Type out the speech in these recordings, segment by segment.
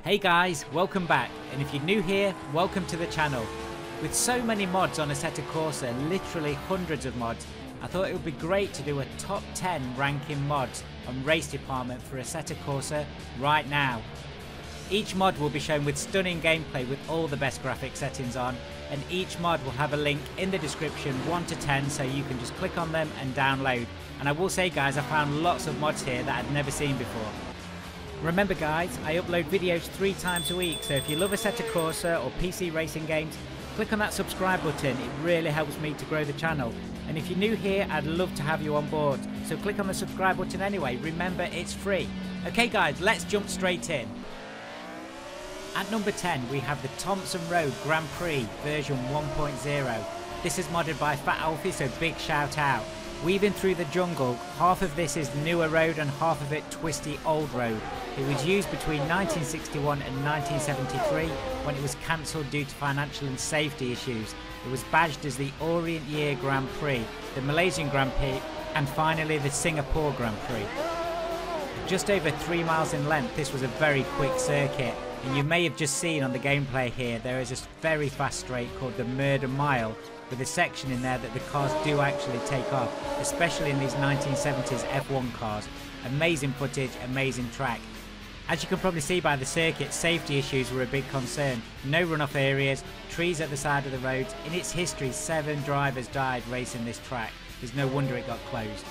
Hey guys, welcome back, and if you're new here, welcome to the channel. With so many mods on Assetto Corsa, literally hundreds of mods, I thought it would be great to do a top 10 ranking mods on race department for Assetto Corsa right now. Each mod will be shown with stunning gameplay with all the best graphic settings on, and each mod will have a link in the description 1 to 10 so you can just click on them and download. And I will say guys, I found lots of mods here that I'd never seen before. Remember guys, I upload videos 3 times a week, so if you love Assetto Corsa or PC racing games, click on that subscribe button. It really helps me to grow the channel. And if you're new here, I'd love to have you on board. So click on the subscribe button anyway. Remember, it's free. Okay guys, let's jump straight in. At number 10, we have the Thompson Road Grand Prix version 1.0. This is modded by Fat Alfie, so big shout out. Weaving through the jungle, half of this is newer road and half of it twisty old road. It was used between 1961 and 1973 when it was cancelled due to financial and safety issues. It was badged as the Orient Year Grand Prix, the Malaysian Grand Prix, and finally the Singapore Grand Prix. Just over 3 miles in length, this was a very quick circuit, and you may have just seen on the gameplay here there is a very fast straight called the Murder Mile, with a section in there that the cars do actually take off, especially in these 1970s F1 cars. Amazing footage, amazing track. As you can probably see by the circuit, safety issues were a big concern. No runoff areas, trees at the side of the roads. In its history, 7 drivers died racing this track. There's no wonder it got closed.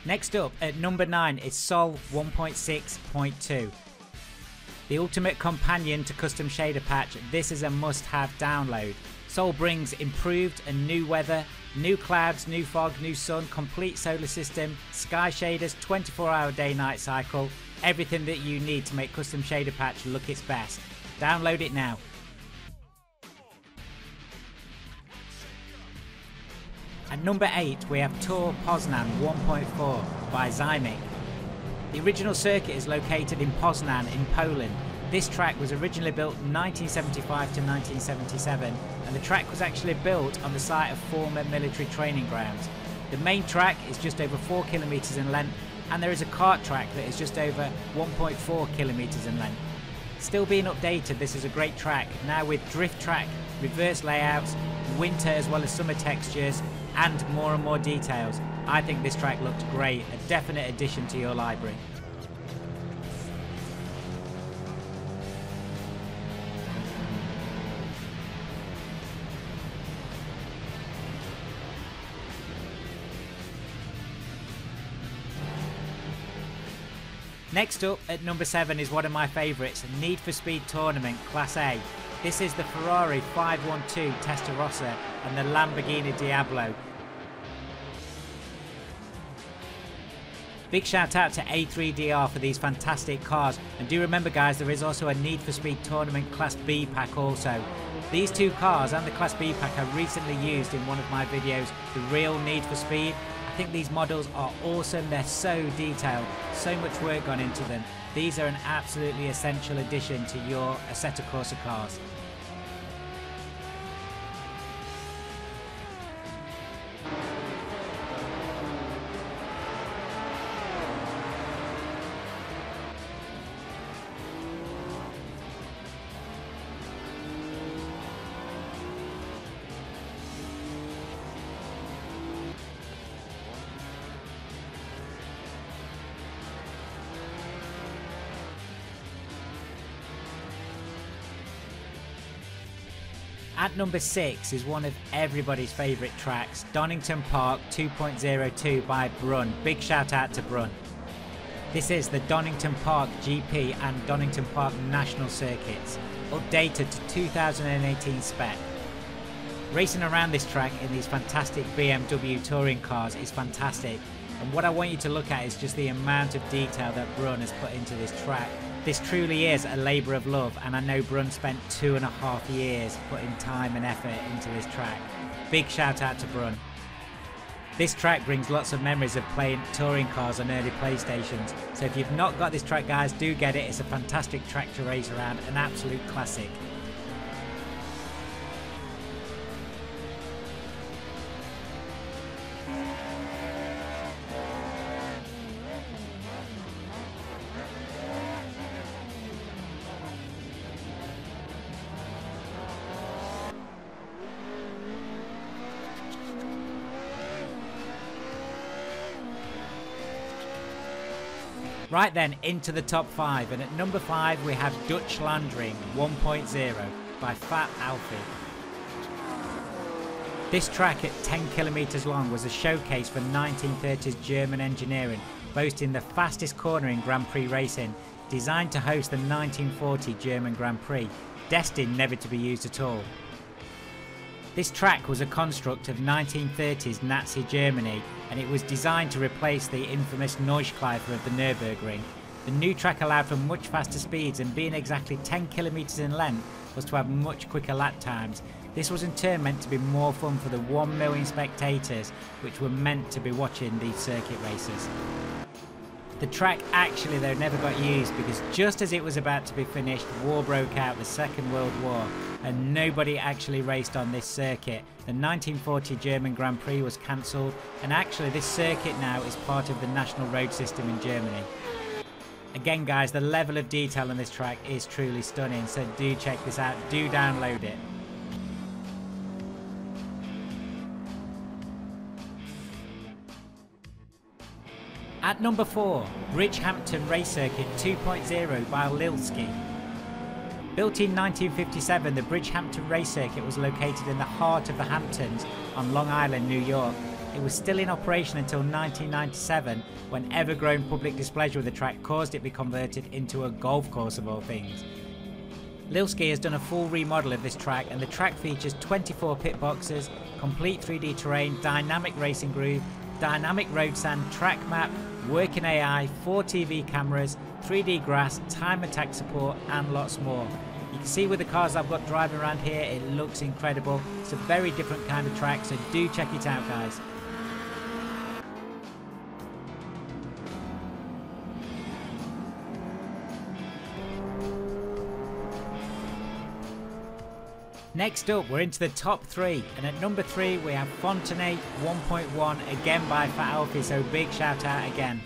Next up, at number 9 is Sol 1.6.2. The ultimate companion to custom shader patch. This is a must-have download. Sol brings improved and new weather, new clouds, new fog, new sun, complete solar system, sky shaders, 24-hour day-night cycle, everything that you need to make custom shader patch look its best. Download it now. At number 8 we have Tour Poznan 1.4 by Zymic. The original circuit is located in Poznan in Poland. This track was originally built 1975 to 1977, and the track was actually built on the site of former military training grounds. The main track is just over 4 kilometers in length, and there is a kart track that is just over 1.4 kilometers in length. Still being updated, this is a great track, now with drift track, reverse layouts, winter as well as summer textures, and more details. I think this track looks great, a definite addition to your library. Next up at number 7 is one of my favourites, Need for Speed Tournament Class A. This is the Ferrari 512 Testa Rossa and the Lamborghini Diablo. Big shout out to A3DR for these fantastic cars, and do remember guys, there is also a Need for Speed Tournament Class B pack also. These 2 cars and the Class B pack I recently used in one of my videos, the real Need for Speed. I think these models are awesome, they're so detailed, so much work gone into them. These are an absolutely essential addition to your Assetto Corsa cars. At number 6 is one of everybody's favourite tracks, Donington Park 2.02 by Brun. Big shout out to Brun. This is the Donington Park GP and Donington Park National Circuits, updated to 2018 spec. Racing around this track in these fantastic BMW touring cars is fantastic, and what I want you to look at is just the amount of detail that Brun has put into this track. This truly is a labour of love, and I know Brun spent 2.5 years putting time and effort into this track. Big shout out to Brun. This track brings lots of memories of playing touring cars on early PlayStations, so if you've not got this track guys, do get it. It's a fantastic track to race around, an absolute classic. Right then, into the top 5, and at number 5 we have Dutch Landring 1.0 by Fat Alfie. This track at 10 kilometers long was a showcase for 1930s German engineering, boasting the fastest corner in Grand Prix racing, designed to host the 1940 German Grand Prix, destined never to be used at all. This track was a construct of 1930s Nazi Germany, and it was designed to replace the infamous Neuschleifer of the Nürburgring. The new track allowed for much faster speeds, and being exactly 10 kilometers in length was to have much quicker lap times. This was in turn meant to be more fun for the 1 million spectators which were meant to be watching these circuit races. The track actually though never got used, because just as it was about to be finished, war broke out, the Second World War, and nobody actually raced on this circuit. The 1940 German Grand Prix was cancelled, and actually this circuit now is part of the national road system in Germany. Again guys, the level of detail on this track is truly stunning, so do check this out, do download it. At number 4, Bridgehampton Race Circuit 2.0 by Lilskie. Built in 1957, the Bridgehampton Race Circuit was located in the heart of the Hamptons on Long Island, New York. It was still in operation until 1997, when ever-growing public displeasure of the track caused it to be converted into a golf course of all things. Lilskie has done a full remodel of this track, and the track features 24 pit boxes, complete 3D terrain, dynamic racing groove, dynamic road sand, track map, working AI, 4 TV cameras, 3D grass, time attack support, and lots more. You can see with the cars I've got driving around here, it looks incredible. It's a very different kind of track, so do check it out guys. Next up, we're into the top 3, and at number 3 we have Fontenay 1.1, again by Fat Alfie, so big shout out again.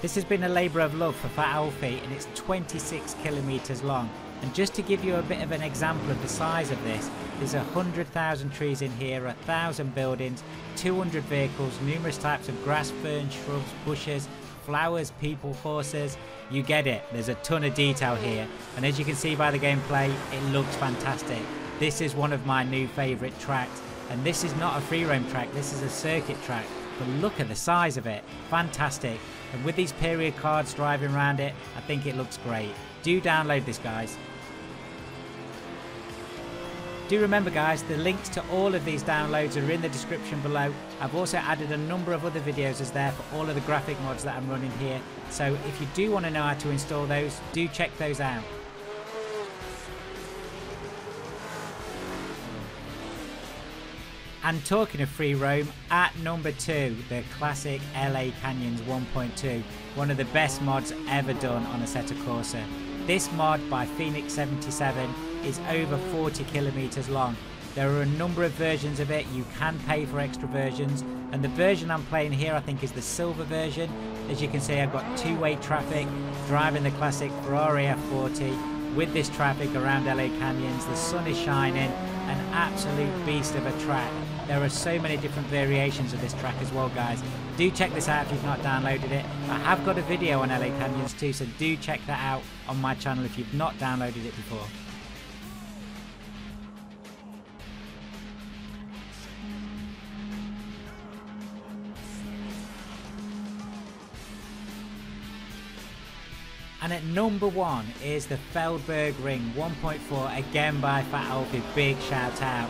This has been a labour of love for Fat Alfie, and it's 26 kilometres long. And just to give you a bit of an example of the size of this, there's 100,000 trees in here, 1,000 buildings, 200 vehicles, numerous types of grass, fern, shrubs, bushes, flowers, people, horses. You get it, there's a ton of detail here, and as you can see by the gameplay, it looks fantastic. This is one of my new favourite tracks, and this is not a free roam track, this is a circuit track, but look at the size of it, fantastic. And with these period cars driving around it, I think it looks great. Do download this guys. Do remember guys, the links to all of these downloads are in the description below. I've also added a number of other videos as there for all of the graphic mods that I'm running here. So if you do want to know how to install those, do check those out. And talking of free roam, at number 2, the classic LA Canyons 1.2, one of the best mods ever done on Assetto Corsa. This mod by Phoenix 77 is over 40 kilometers long. There are a number of versions of it, you can pay for extra versions, and the version I'm playing here I think is the silver version. As you can see, I've got two-way traffic, driving the classic Ferrari F40 with this traffic around LA Canyons. The sun is shining, an absolute beast of a track. There are so many different variations of this track as well guys. Do check this out if you've not downloaded it. I have got a video on LA Canyons too, so do check that out on my channel if you've not downloaded it before. And at number 1 is the Feldberg Ring 1.4, again by Fat Alfie, big shout out.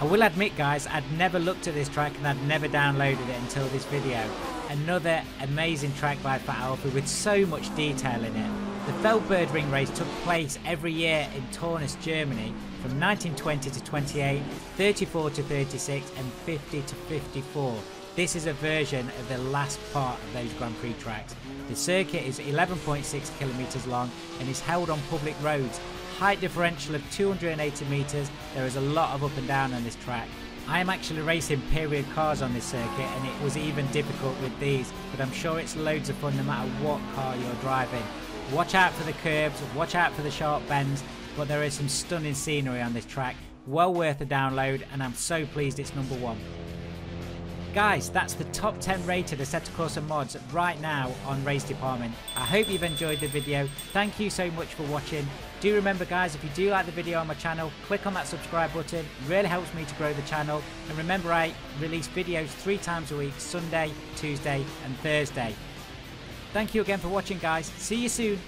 I will admit guys, I'd never looked at this track and I'd never downloaded it until this video. Another amazing track by Fat Alfie with so much detail in it. The Feldberg Ring race took place every year in Tornis, Germany from 1920 to 28, 34 to 36 and 50 to 54. This is a version of the last part of those Grand Prix tracks. The circuit is 11.6 kilometers long and is held on public roads. Height differential of 280 meters. There is a lot of up and down on this track. I am actually racing period cars on this circuit, and it was even difficult with these, but I'm sure it's loads of fun no matter what car you're driving. Watch out for the curbs, watch out for the sharp bends, but there is some stunning scenery on this track. Well worth a download, and I'm so pleased it's number 1. Guys, that's the top 10 rated Assetto Corsa mods right now on Race Department. I hope you've enjoyed the video. Thank you so much for watching. Do remember guys, if you do like the video on my channel, click on that subscribe button. It really helps me to grow the channel. And remember, I release videos 3 times a week, Sunday, Tuesday and Thursday. Thank you again for watching guys. See you soon.